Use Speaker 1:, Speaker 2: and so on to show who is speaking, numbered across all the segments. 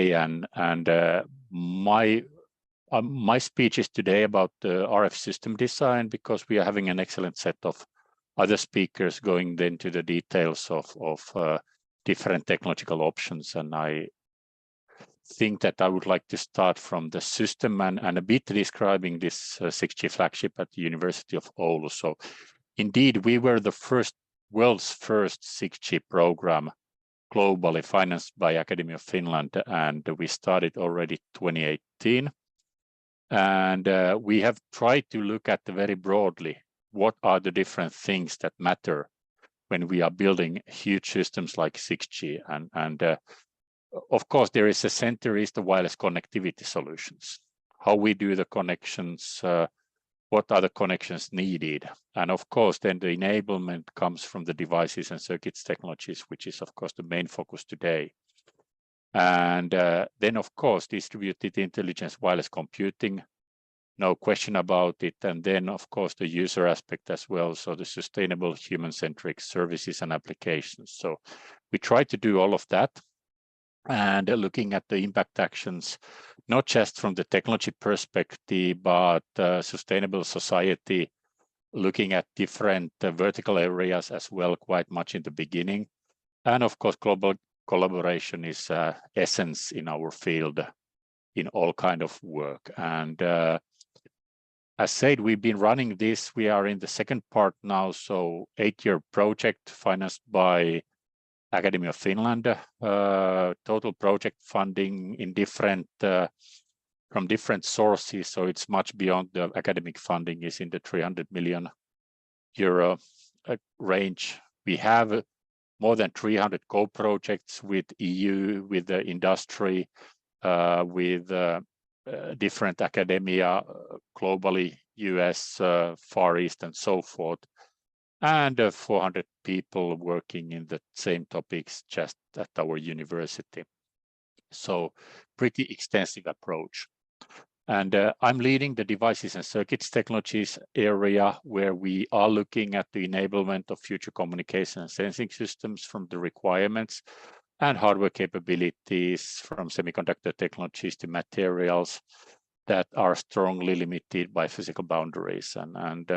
Speaker 1: today, and my speech is today about the RF system design, because we are having an excellent set of other speakers going into the details of different technological options. And I think that I would like to start from the system and a bit describing this 6G flagship at the University of Oulu. So indeed, we were the world's first 6G program globally financed by Academy of Finland, and we started already 2018. And we have tried to look at very broadly what are the different things that matter when we are building huge systems like 6G. And of course, there is a center is the wireless connectivity solutions, how we do the connections, what are the connections needed. And of course, then the enablement comes from the devices and circuits technologies, which is of course the main focus today. And then of course, distributed intelligence, wireless computing, no question about it. And then of course, the user aspect as well. So the sustainable human-centric services and applications. So we try to do all of that. And looking at the impact actions, not just from the technology perspective, but sustainable society, looking at different vertical areas as well, quite much in the beginning. And of course, global collaboration is essence in our field in all kind of work. And as said, we've been running this. We are in the second part now, so 8-year project financed by Academy of Finland, total project funding in from different sources. So it's much beyond the academic funding, is in the 300 million euro range. We have more than 300 co-projects with EU, with the industry, with different academia globally, US, Far East, and so forth. And 400 people working in the same topics just at our university. So pretty extensive approach. And I'm leading the devices and circuits technologies area, where we are looking at the enablement of future communication and sensing systems from the requirements and hardware capabilities, from semiconductor technologies to materials that are strongly limited by physical boundaries. And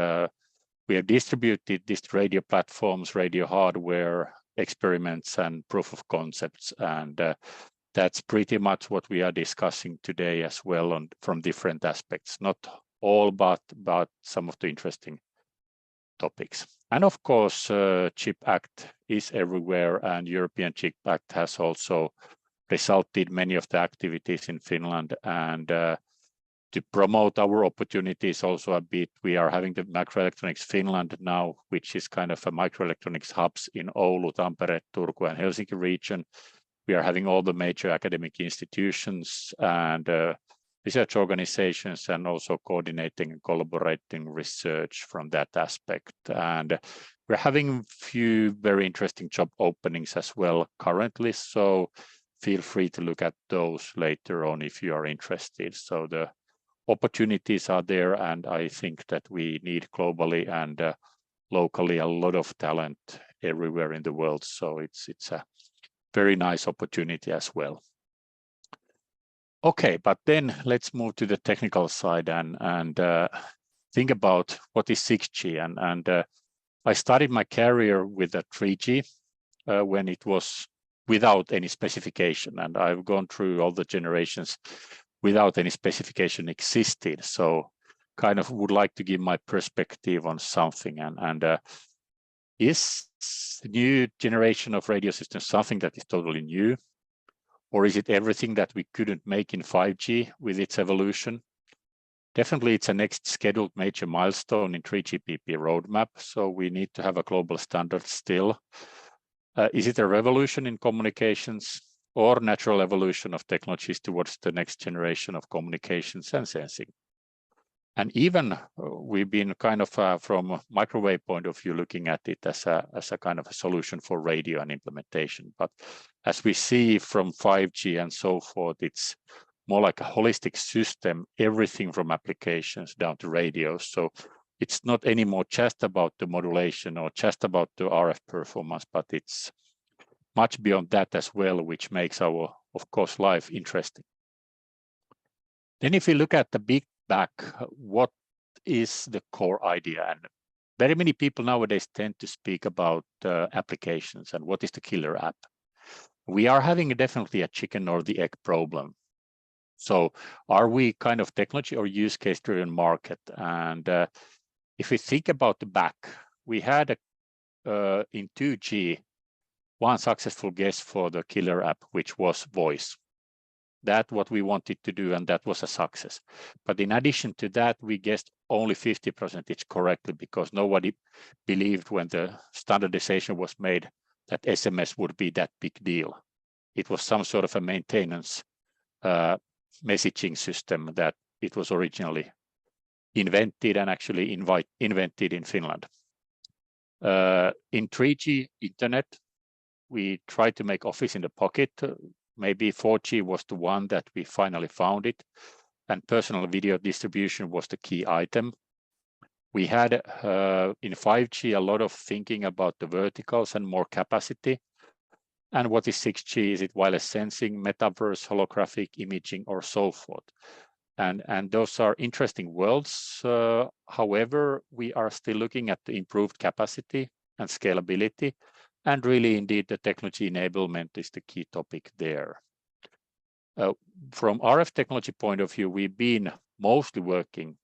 Speaker 1: we have distributed these radio platforms, radio hardware, experiments, and proof of concepts. And that's pretty much what we are discussing today as well, from different aspects. Not all, but some of the interesting topics. And of course, CHIP Act is everywhere, and European CHIP Act has also resulted many of the activities in Finland. And to promote our opportunities also a bit, we are having the Microelectronics Finland now, which is kind of a microelectronics hubs in Oulu, Tampere, Turku, and Helsinki region. We are having all the major academic institutions and research organizations, and also coordinating and collaborating research from that aspect. And we're having a few very interesting job openings as well currently. So feel free to look at those later on if you are interested. So the opportunities are there, and I think that we need globally and locally a lot of talent everywhere in the world. So it's a very nice opportunity as well. Okay, but then let's move to the technical side and think about what is 6G. And I started my career with a 3G when it was without any specification, and I've gone through all the generations without any specification existed. So kind of would like to give my perspective on something. And is the new generation of radio systems something that is totally new? Or is it everything that we couldn't make in 5G with its evolution? Definitely it's a next scheduled major milestone in 3GPP roadmap. So we need to have a global standard still. Is it a revolution in communications, or natural evolution of technologies towards the next generation of communications and sensing? And even we've been kind of from a microwave point of view looking at it as a kind of a solution for radio and implementation. But as we see from 5G and so forth, it's more like a holistic system, everything from applications down to radios. So it's not anymore just about the modulation or just about the RF performance, but it's much beyond that as well, which makes our of course, life interesting. Then if you look at the big back, what is the core idea? And very many people nowadays tend to speak about applications and what is the killer app. We are having definitely a chicken or the egg problem. So are we kind of technology or use case driven market? And if we think about the back, we had in 2G one successful guess for the killer app, which was voice. That's what we wanted to do, and that was a success. But in addition to that, we guessed only 50% correctly because nobody believed when the standardization was made that SMS would be that big deal. It was some sort of a maintenance messaging system that it was originally invented and actually invented in Finland. In 3G internet, we tried to make Office in the pocket. Maybe 4G was the one that we finally found it, and personal video distribution was the key item. We had in 5G a lot of thinking about the verticals and more capacity. And what is 6G? Is it wireless sensing, metaverse, holographic imaging, or so forth? And those are interesting worlds. However, we are still looking at the improved capacity and scalability. And really, indeed, the technology enablement is the key topic there. From RF technology point of view, we've been mostly working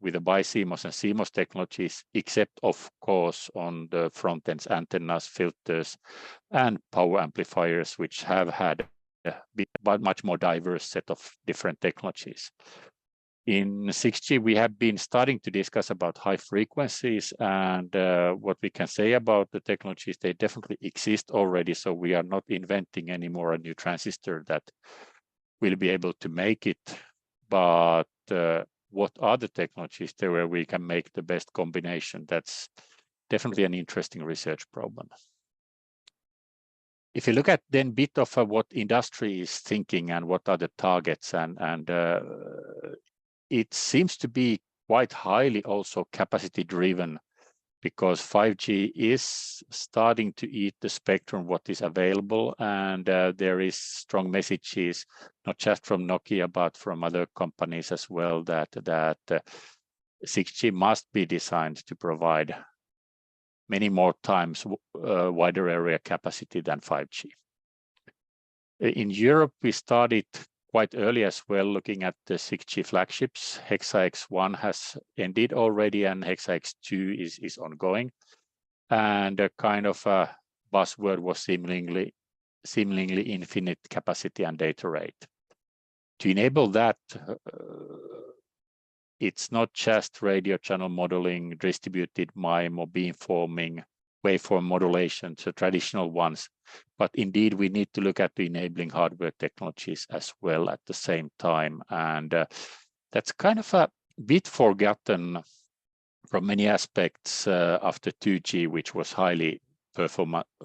Speaker 1: with the BiCMOS and CMOS technologies, except, of course, on the front ends, antennas, filters, and power amplifiers, which have had a much more diverse set of different technologies. In 6G, we have been starting to discuss about high frequencies, and what we can say about the technologies, they definitely exist already, so we are not inventing anymore a new transistor that will be able to make it. But what are the technologies there where we can make the best combination? That's definitely an interesting research problem. If you look at then a bit of what industry is thinking and what are the targets, and it seems to be quite highly also capacity driven, because 5G is starting to eat the spectrum what is available, and there is strong messages, not just from Nokia, but from other companies as well, that 6G must be designed to provide many more times wider area capacity than 5G. In Europe, we started quite early as well, looking at the 6G flagships. Hexa-X1 has ended already, and Hexa-X2 is ongoing. And a kind of a buzzword was seemingly infinite capacity and data rate. To enable that, it's not just radio channel modeling, distributed MIMO, beamforming, waveform modulation, so traditional ones, but indeed we need to look at the enabling hardware technologies as well at the same time. And that's kind of a bit forgotten from many aspects after 2G, which was highly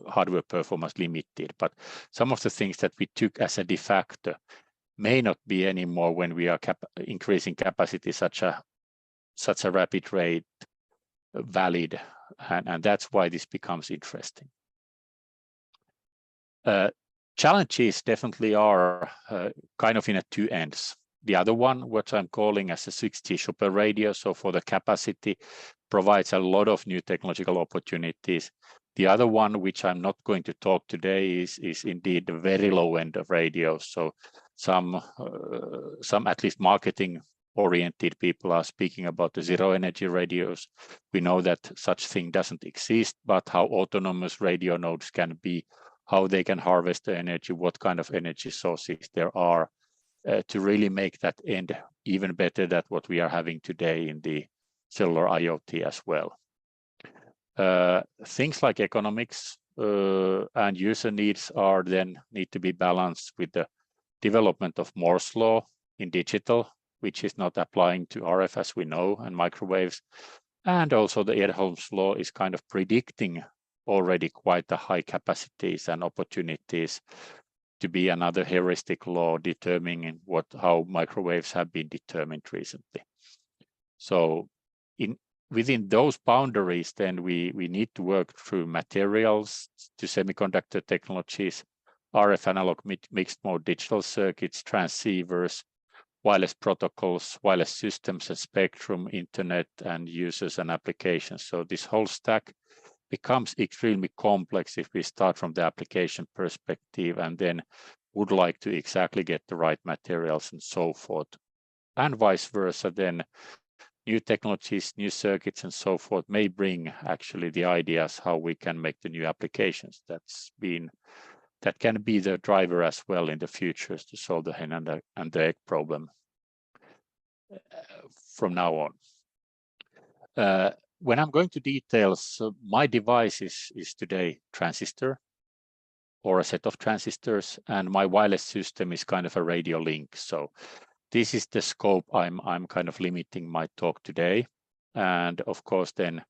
Speaker 1: hardware performance limited. But some of the things that we took as a de facto may not be anymore when we are increasing capacity such a rapid rate valid, and that's why this becomes interesting. Challenges definitely are kind of in a two ends. The other one, what I'm calling as a 6G super radio, so for the capacity, provides a lot of new technological opportunities. The other one, which I'm not going to talk today, is indeed the very low end of radios. So some at least marketing oriented people are speaking about the zero energy radios. We know that such thing doesn't exist, but how autonomous radio nodes can be, how they can harvest the energy, what kind of energy sources there are to really make that end even better than what we are having today in the cellular IoT as well. Things like economics and user needs are then need to be balanced with the development of Moore's law in digital, which is not applying to RF as we know, and microwaves. And also the Edholm's law is kind of predicting already quite the high capacities and opportunities to be another heuristic law determining how microwaves have been determined recently. So within those boundaries, then we need to work through materials to semiconductor technologies, RF analog mixed mode digital circuits, transceivers, wireless protocols, wireless systems and spectrum, internet and users and applications. So this whole stack becomes extremely complex if we start from the application perspective and then would like to exactly get the right materials and so forth. And vice versa, then new technologies, new circuits and so forth may bring actually the ideas how we can make the new applications. That can be the driver as well in the future to solve the hen and the egg problem from now on. When I'm going to details, my device is today transistor or a set of transistors, and my wireless system is kind of a radio link. So this is the scope I'm kind of limiting my talk today. And of course, then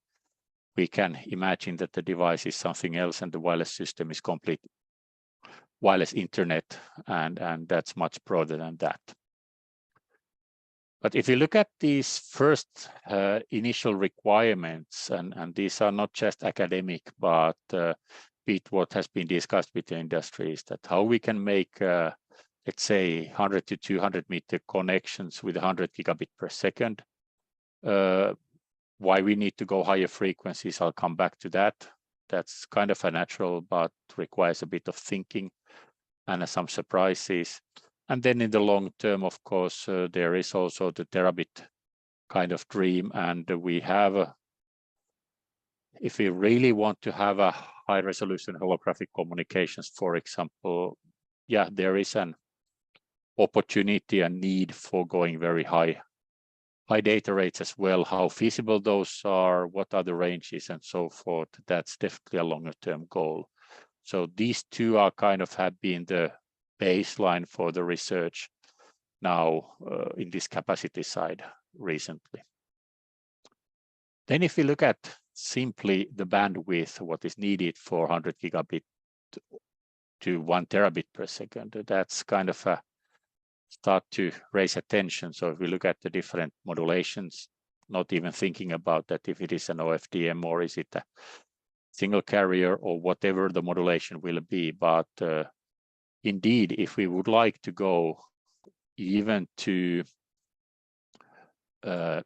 Speaker 1: we can imagine that the device is something else and the wireless system is complete wireless internet, and that's much broader than that. But if you look at these first initial requirements, and these are not just academic, but what has been discussed with the industry is that how we can make, let's say, 100 to 200 meter connections with 100 gigabit per second. Why we need to go higher frequencies, I'll come back to that. That's kind of a natural, but requires a bit of thinking and some surprises. And then in the long term, of course, there is also the terabit kind of dream. And we have, if we really want to have a high resolution holographic communications, for example, yeah, there is an opportunity and need for going very high data rates as well. How feasible those are, what are the ranges and so forth. That's definitely a longer term goal. So these two are kind of have been the baseline for the research now in this capacity side recently. Then if we look at simply the bandwidth, what is needed for 100 gigabit to 1 terabit per second, that's kind of a start to raise attention. So if we look at the different modulations, not even thinking about that if it is an OFDM or is it a single carrier or whatever the modulation will be, but indeed, if we would like to go even to 100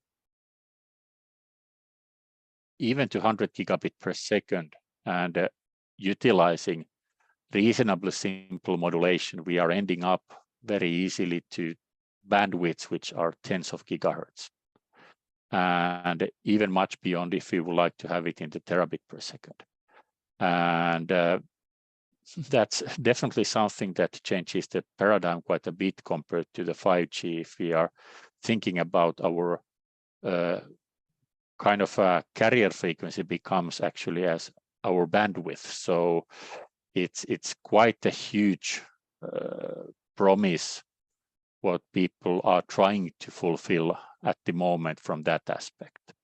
Speaker 1: gigabit per second and utilizing reasonably simple modulation, we are ending up very easily to bandwidths which are tens of gigahertz, and even much beyond if we would like to have it in the terabit per second. And that's definitely something that changes the paradigm quite a bit compared to the 5G. If we are thinking about our kind of a carrier frequency becomes actually as our bandwidth. So it's quite a huge promise what people are trying to fulfill at the moment from that aspect.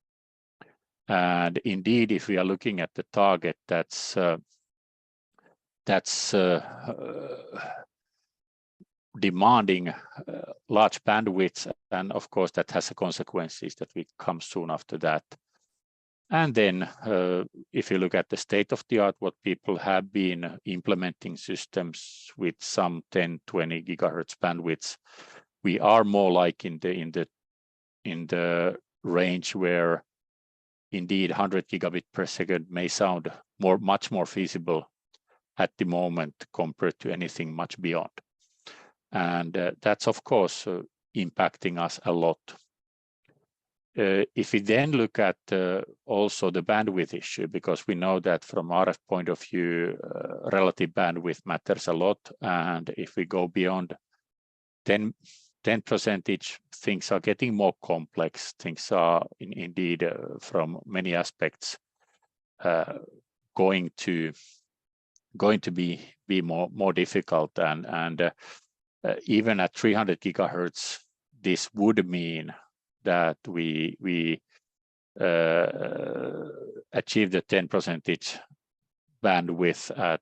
Speaker 1: And indeed, if we are looking at the target, that's demanding large bandwidths, and of course that has consequences that will come soon after that. And then if you look at the state of the art, what people have been implementing systems with some 10, 20 gigahertz bandwidths, we are more like in the range where indeed 100 gigabit per second may sound much more feasible at the moment compared to anything much beyond. And that's of course impacting us a lot. If we then look at also the bandwidth issue, because we know that from RF point of view, relative bandwidth matters a lot. And if we go beyond 10%, things are getting more complex. Things are indeed from many aspects going to be more difficult. And even at 300 gigahertz, this would mean that we achieve the 10% bandwidth at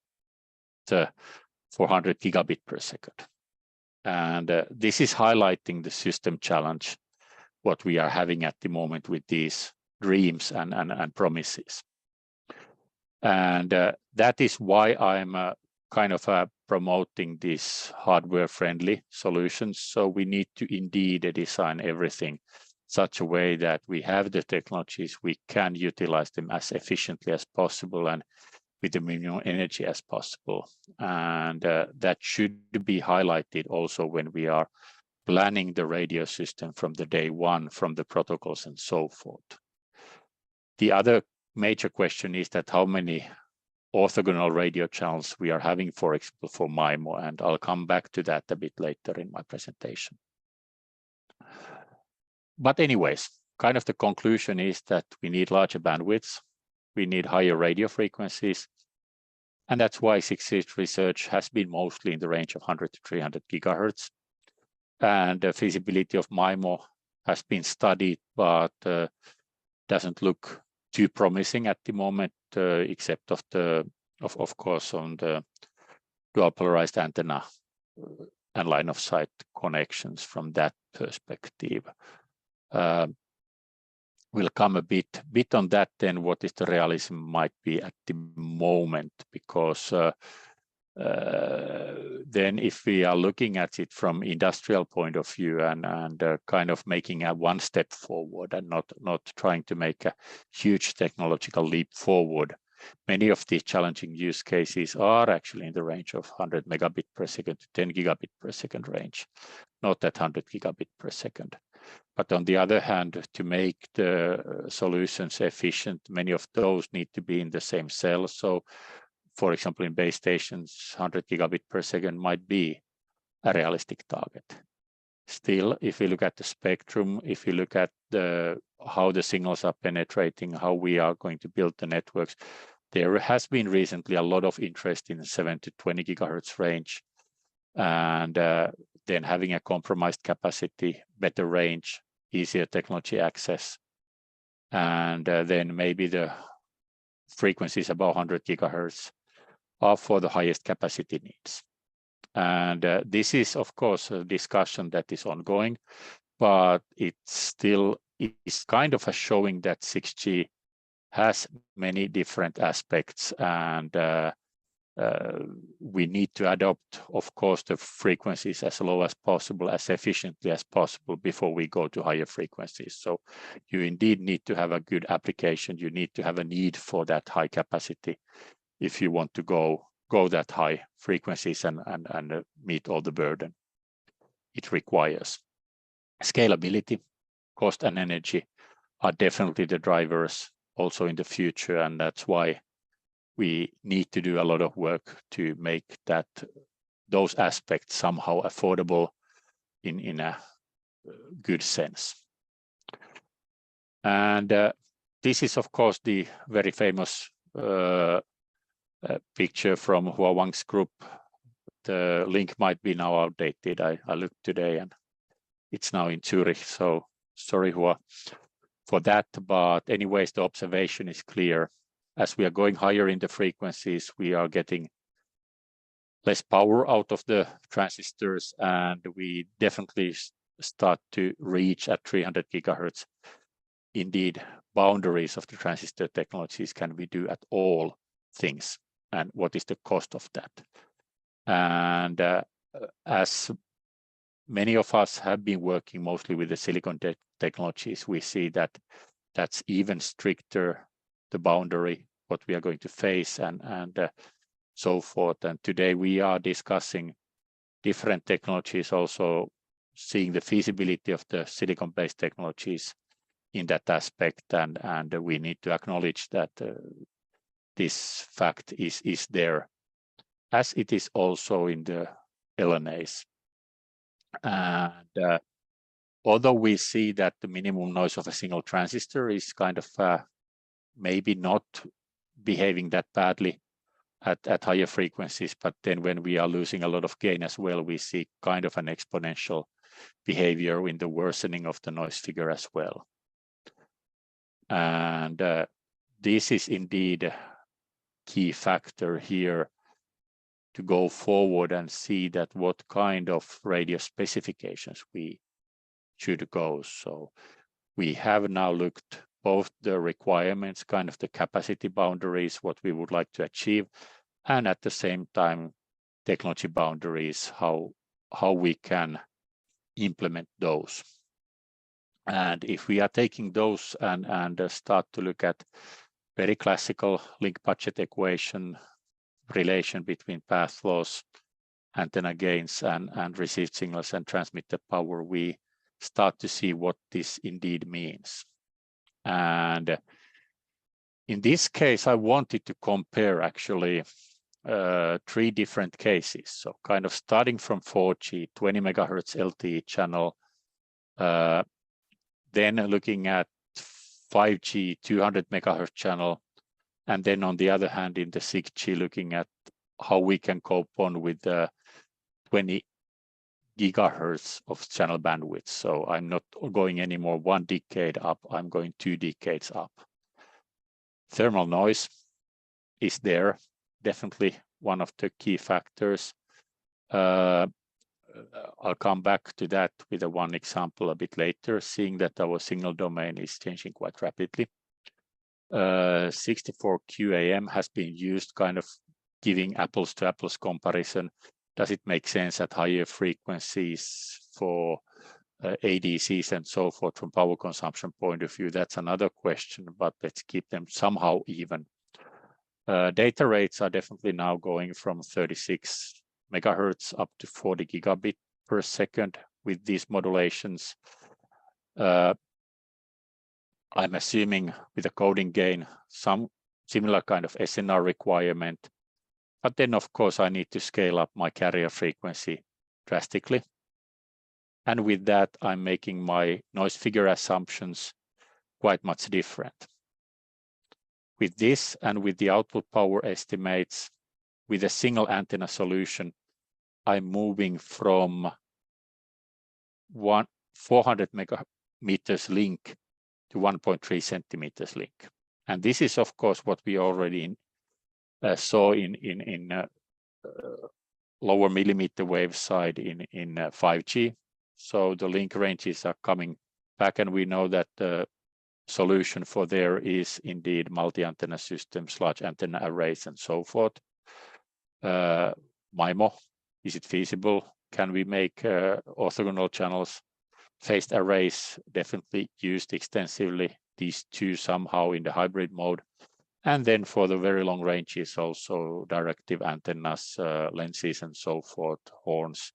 Speaker 1: 400 gigabit per second. And this is highlighting the system challenge, what we are having at the moment with these dreams and promises. And that is why I'm kind of promoting these hardware-friendly solutions. So we need to indeed design everything such a way that we have the technologies, we can utilize them as efficiently as possible and with the minimum energy as possible. And that should be highlighted also when we are planning the radio system from the day one, from the protocols and so forth. The other major question is that how many orthogonal radio channels we are having, for example, for MIMO, and I'll come back to that a bit later in my presentation. But anyways, kind of the conclusion is that we need larger bandwidths, we need higher radio frequencies, and that's why 6G research has been mostly in the range of 100 to 300 gigahertz. And the feasibility of MIMO has been studied, but doesn't look too promising at the moment, except of course on the dual polarized antenna and line of sight connections from that perspective. We'll come a bit on that then, what is the realism might be at the moment, because then if we are looking at it from industrial point of view and kind of making a one step forward and not trying to make a huge technological leap forward, many of these challenging use cases are actually in the range of 100 megabit per second to 10 gigabit per second range, not at 100 gigabit per second. But on the other hand, to make the solutions efficient, many of those need to be in the same cell. So for example, in base stations, 100 gigabit per second might be a realistic target. Still, if we look at the spectrum, if you look at how the signals are penetrating, how we are going to build the networks, there has been recently a lot of interest in the 7 to 20 gigahertz range. And then having a compromised capacity, better range, easier technology access, and then maybe the frequencies above 100 gigahertz are for the highest capacity needs. And this is, of course, a discussion that is ongoing, but it still is kind of a showing that 6G has many different aspects, and we need to adopt, of course, the frequencies as low as possible, as efficiently as possible before we go to higher frequencies. So you indeed need to have a good application. You need to have a need for that high capacity if you want to go that high frequencies and meet all the burden it requires. Scalability, cost and energy are definitely the drivers also in the future, and that's why we need to do a lot of work to make those aspects somehow affordable in a good sense. And this is, of course, the very famous picture from Hua Wang's group. The link might be now outdated. I looked today and it's now in Zurich. So sorry, Hua, for that. But anyways, the observation is clear. As we are going higher in the frequencies, we are getting less power out of the transistors, and we definitely start to reach at 300 gigahertz. Indeed, boundaries of the transistor technologies. Can we do at all things? And what is the cost of that? And as many of us have been working mostly with the silicon technologies, we see that that's even stricter, the boundary, what we are going to face and so forth. And today we are discussing different technologies, also seeing the feasibility of the silicon-based technologies in that aspect. And we need to acknowledge that this fact is there, as it is also in the LNAs. And although we see that the minimum noise of a single transistor is kind of maybe not behaving that badly at higher frequencies, but then when we are losing a lot of gain as well, we see kind of an exponential behavior in the worsening of the noise figure as well. And this is indeed a key factor here to go forward and see that what kind of radio specifications we should go. So we have now looked both the requirements, kind of the capacity boundaries, what we would like to achieve, and at the same time technology boundaries, how we can implement those. And if we are taking those and start to look at very classical link budget equation, relation between path loss, antenna gains, and received signals and transmitted power, we start to see what this indeed means. And in this case, I wanted to compare actually 3 different cases. So kind of starting from 4G, 20 megahertz LTE channel, then looking at 5G, 200 megahertz channel, and then on the other hand, in the 6G, looking at how we can cope on with the 20 gigahertz of channel bandwidth. So I'm not going anymore 1 decade up, I'm going 2 decades up. Thermal noise is there, definitely one of the key factors. I'll come back to that with one example a bit later, seeing that our signal domain is changing quite rapidly. 64 QAM has been used, kind of giving apples to apples comparison. Does it make sense at higher frequencies for ADCs and so forth from power consumption point of view? That's another question, but let's keep them somehow even. Data rates are definitely now going from 36 megahertz up to 40 gigabit per second with these modulations. I'm assuming with a coding gain, some similar kind of SNR requirement. But then, of course, I need to scale up my carrier frequency drastically. And with that, I'm making my noise figure assumptions quite much different. With this and with the output power estimates, with a single antenna solution, I'm moving from 400 megameters link to 1.3 centimeters link. And this is, of course, what we already saw in lower millimeter wave side in 5G. So the link ranges are coming back, and we know that the solution for there is indeed multi-antenna systems, large antenna arrays, and so forth. MIMO, is it feasible? Can we make orthogonal channels? Phased arrays definitely used extensively, these two somehow in the hybrid mode. And then for the very long ranges, also directive antennas, lenses, and so forth, horns.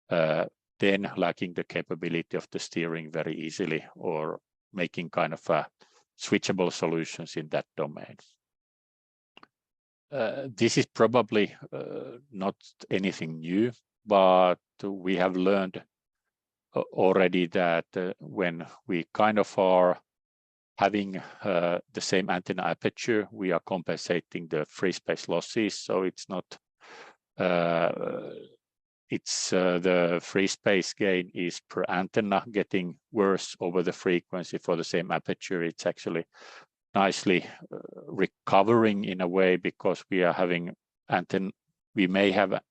Speaker 1: Then lacking the capability of the steering very easily, or making kind of switchable solutions in that domain. This is probably not anything new, but we have learned already that when we kind of are having the same antenna aperture, we are compensating the free space losses. So it's not, the free space gain is per antenna getting worse over the frequency for the same aperture. It's actually nicely recovering in a way, because we are having we may have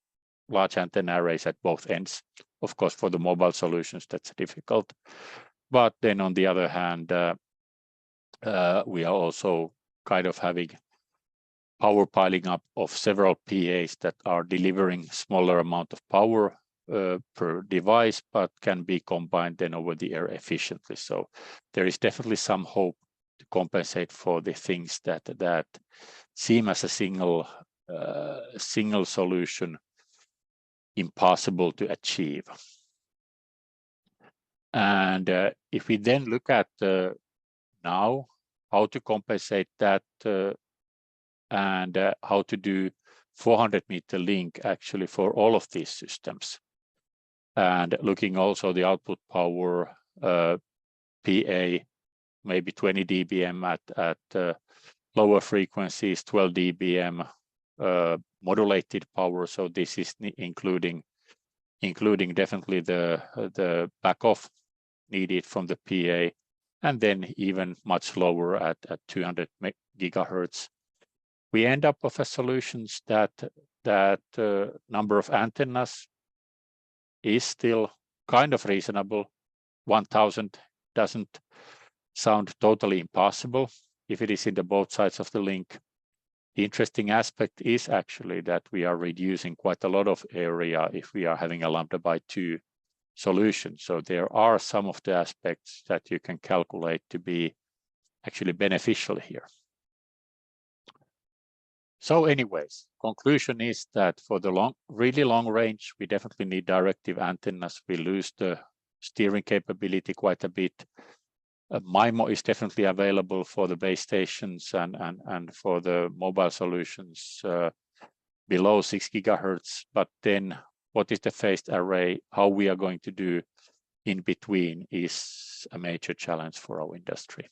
Speaker 1: large antenna arrays at both ends. Of course, for the mobile solutions, that's difficult. But then on the other hand, we are also kind of having power piling up of several PAs that are delivering smaller amount of power per device, but can be combined then over the air efficiently. So there is definitely some hope to compensate for the things that seem as a single solution impossible to achieve. And if we then look at now how to compensate that and how to do 400-meter link actually for all of these systems, and looking also the output power PA, maybe 20 dBm at lower frequencies, 12 dBm modulated power. So this is including definitely the back off needed from the PA, and then even much lower at 200 gigahertz. We end up with a solutions that number of antennas is still kind of reasonable. 1000 doesn't sound totally impossible if it is in the both sides of the link. The interesting aspect is actually that we are reducing quite a lot of area if we are having a lambda by 2 solution. So there are some of the aspects that you can calculate to be actually beneficial here. So anyways, conclusion is that for the really long range, we definitely need directive antennas. We lose the steering capability quite a bit. MIMO is definitely available for the base stations and for the mobile solutions below 6 gigahertz. But then what is the phased array? How we are going to do in between is a major challenge for our industry.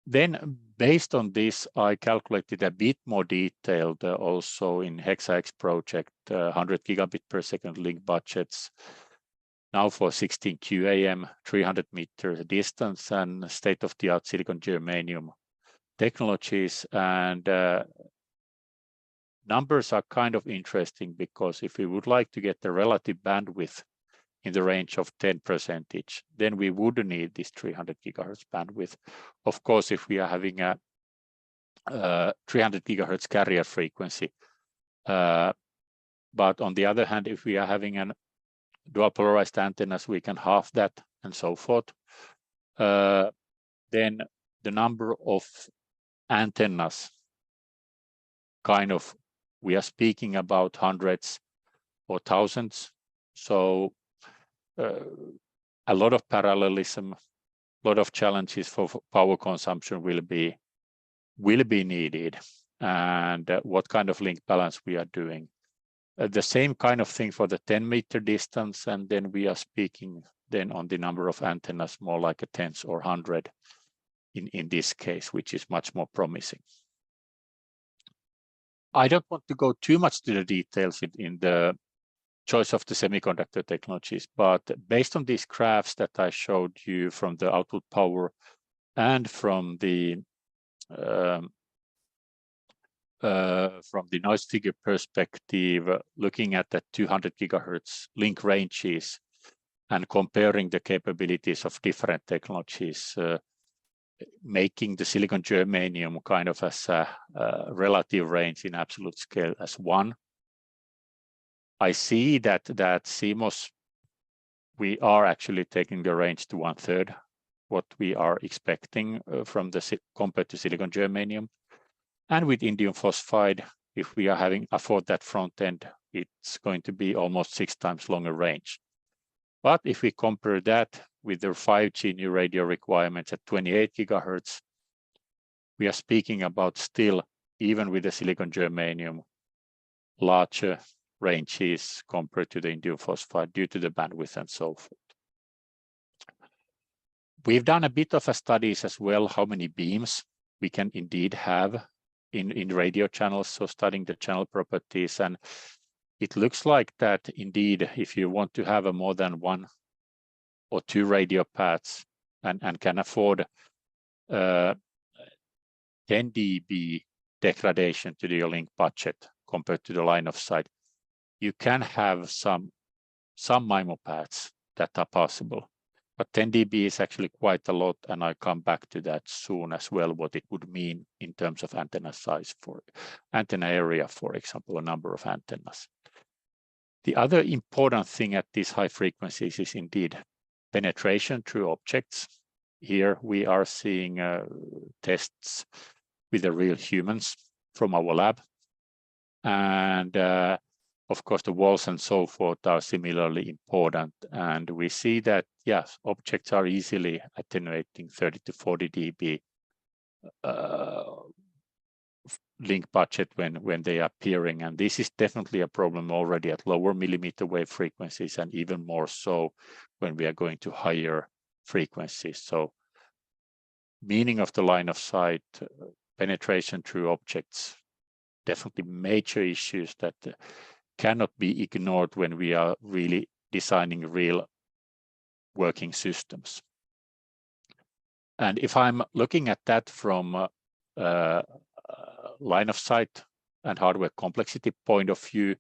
Speaker 1: Then based on this, I calculated a bit more detailed also in HexaX project, 100 gigabit per second link budgets, now for 16 QAM, 300 meter distance and state-of-the-art silicon germanium technologies. And numbers are kind of interesting because if we would like to get the relative bandwidth in the range of 10%, then we would need this 300 gigahertz bandwidth. Of course, if we are having a 300 gigahertz carrier frequency, but on the other hand, if we are having an dual polarized antennas, we can halve that and so forth. Then the number of antennas, kind of, we are speaking about hundreds or thousands. So a lot of parallelism, a lot of challenges for power consumption will be needed, and what kind of link balance we are doing. The same kind of thing for the 10-meter distance, and then we are speaking then on the number of antennas, more like a tens or 100 in this case, which is much more promising. I don't want to go too much to the details in the choice of the semiconductor technologies, but based on these graphs that I showed you from the output power and from the noise figure perspective, looking at the 200 gigahertz link ranges and comparing the capabilities of different technologies, making the silicon germanium kind of as a relative range in absolute scale as 1. I see that CMOS, we are actually taking the range to 1/3 what we are expecting from the compared to silicon germanium. And with indium phosphide, if we are afford that front end, it's going to be almost 6 times longer range. But if we compare that with the 5G new radio requirements at 28 gigahertz, we are speaking about still, even with the silicon germanium, larger ranges compared to the indium phosphide due to the bandwidth and so forth. We've done a bit of a studies as well, how many beams we can indeed have in radio channels, so studying the channel properties, and it looks like that indeed, if you want to have a more than 1 or 2 radio paths and can afford 10 dB degradation to your link budget compared to the line of sight, you can have some MIMO paths that are possible. But 10 dB is actually quite a lot, and I'll come back to that soon as well, what it would mean in terms of antenna size for antenna area, for example, a number of antennas. The other important thing at these high frequencies is indeed penetration through objects. Here we are seeing tests with the real humans from our lab. And of course, the walls and so forth are similarly important. And we see that, yes, objects are easily attenuating 30 to 40 dB link budget when they are appearing. And this is definitely a problem already at lower millimeter wave frequencies, and even more so when we are going to higher frequencies. So meaning of the line of sight, penetration through objects, definitely major issues that cannot be ignored when we are really designing real working systems. And if I'm looking at that from line of sight and hardware complexity point of view,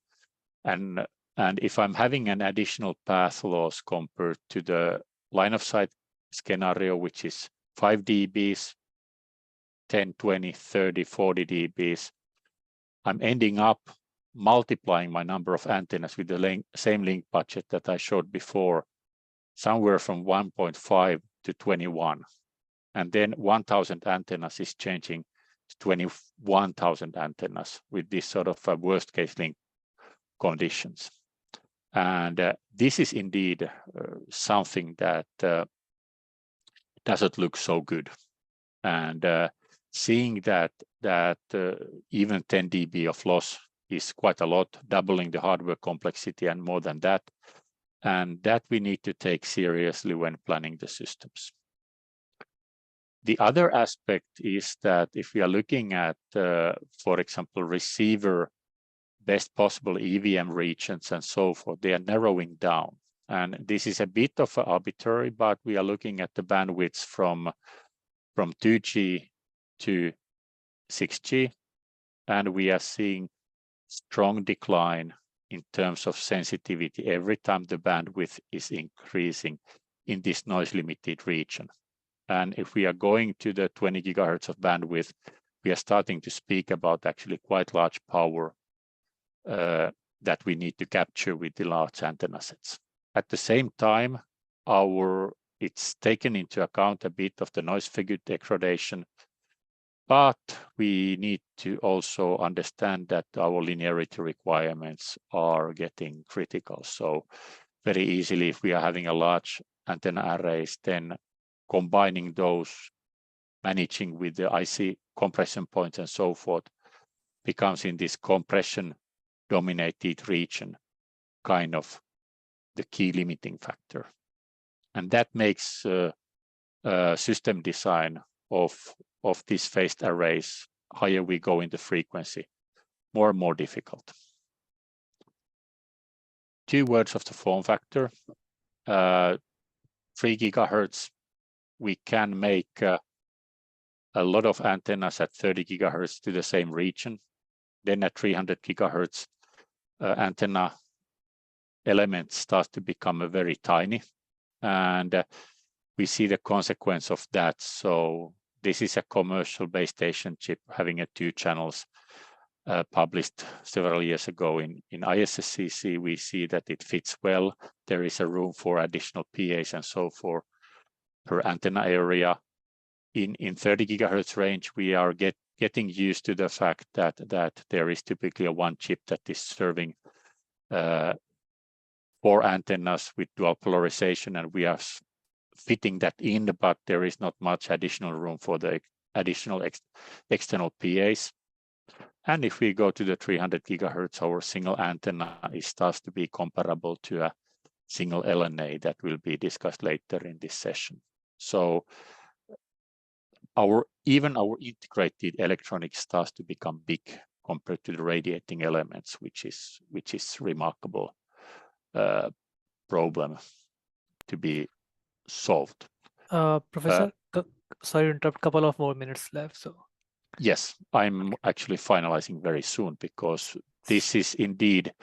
Speaker 1: and if I'm having an additional path loss compared to the line of sight scenario, which is 5 dBs, 10, 20, 30, 40 dBs, I'm ending up multiplying my number of antennas with the same link budget that I showed before, somewhere from 1.5 to 21. And then 1,000 antennas is changing to 21,000 antennas with this sort of worst case link conditions. And this is indeed something that doesn't look so good. And seeing that even 10 dB of loss is quite a lot, doubling the hardware complexity and more than that, and that we need to take seriously when planning the systems. The other aspect is that if we are looking at, for example, receiver best possible EVM regions and so forth, they are narrowing down. And this is a bit of arbitrary, but we are looking at the bandwidths from 2G to 6G, and we are seeing strong decline in terms of sensitivity every time the bandwidth is increasing in this noise limited region. And if we are going to the 20 gigahertz of bandwidth, we are starting to speak about actually quite large power that we need to capture with the large antenna sets. At the same time, it's taken into account a bit of the noise figure degradation, but we need to also understand that our linearity requirements are getting critical. So very easily, if we are having a large antenna arrays, then combining those, managing with the IC compression points and so forth, becomes in this compression dominated region kind of the key limiting factor. And that makes system design of these phased arrays, higher we go in the frequency, more and more difficult. 2 words of the form factor. 3 gigahertz, we can make a lot of antennas at 30 gigahertz to the same region. Then at 300 gigahertz, antenna elements start to become very tiny. And we see the consequence of that. So this is a commercial base station chip having 2 channels published several years ago in ISSCC. We see that it fits well. There is a room for additional PAs and so forth per antenna area. In 30 gigahertz range, we are getting used to the fact that there is typically a 1 chip that is serving 4 antennas with dual polarization, and we are fitting that in, but there is not much additional room for the additional external PAs. And if we go to the 300 gigahertz, our single antenna starts to be comparable to a single LNA that will be discussed later in this session. So even our integrated electronics starts to become big compared to the radiating elements, which is remarkable problem to be solved.
Speaker 2: Professor, sorry to interrupt, couple of more minutes left. So
Speaker 1: yes, I'm actually finalizing very soon, because this is indeed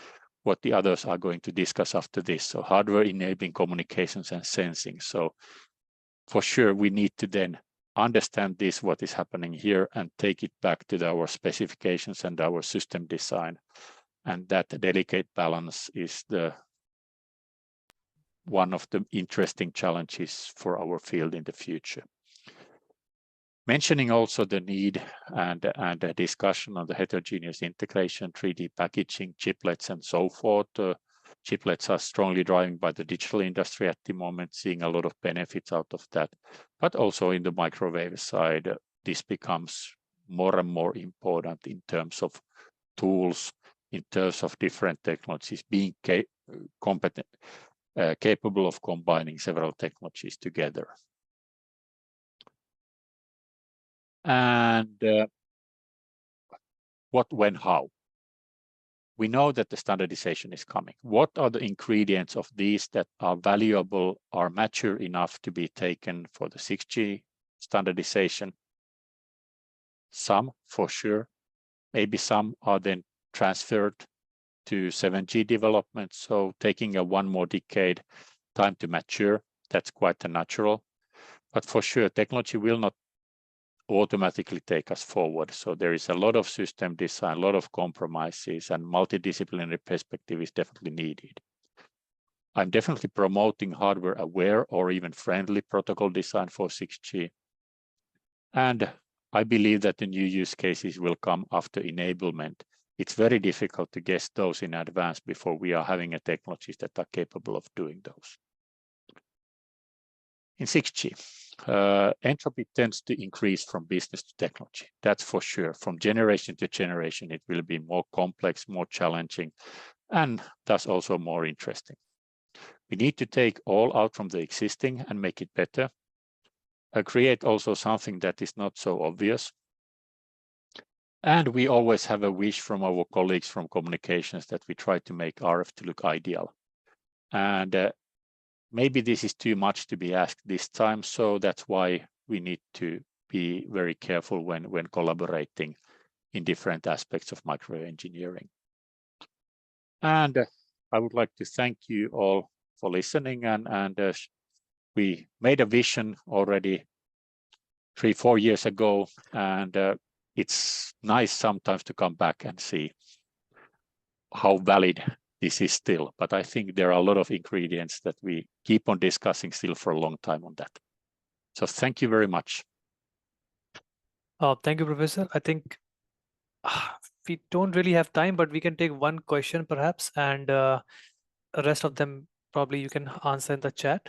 Speaker 1: what the others are going to discuss after this. So hardware enabling communications and sensing. So for sure, we need to then understand this, what is happening here, and take it back to our specifications and our system design. And that delicate balance is one of the interesting challenges for our field in the future. Mentioning also the need and a discussion on the heterogeneous integration, 3D packaging, chiplets, and so forth. Chiplets are strongly driving by the digital industry at the moment, seeing a lot of benefits out of that. But also in the microwave side, this becomes more and more important in terms of tools, in terms of different technologies, being capable of combining several technologies together. And what, when, how? We know that the standardization is coming. What are the ingredients of these that are valuable, are mature enough to be taken for the 6G standardization? Some, for sure. Maybe some are then transferred to 7G development. So taking a 1 more decade time to mature, that's quite natural. But for sure, technology will not automatically take us forward. So there is a lot of system design, a lot of compromises, and multidisciplinary perspective is definitely needed. I'm definitely promoting hardware aware or even friendly protocol design for 6G. And I believe that the new use cases will come after enablement. It's very difficult to guess those in advance before we are having a technologies that are capable of doing those. In 6G, entropy tends to increase from business to technology. That's for sure. From generation to generation, it will be more complex, more challenging, and thus also more interesting. We need to take all out from the existing and make it better. Create also something that is not so obvious. And we always have a wish from our colleagues from communications that we try to make RF to look ideal. And maybe this is too much to be asked this time, so that's why we need to be very careful when collaborating in different aspects of microengineering. And I would like to thank you all for listening, and we made a vision already 3-4 years ago, and it's nice sometimes to come back and see how valid this is still. But I think there are a lot of ingredients that we keep on discussing still for a long time on that. So thank you very much.
Speaker 2: Thank you, Professor. I think we don't really have time, but we can take one question perhaps, and the rest of them probably you can answer in the chat.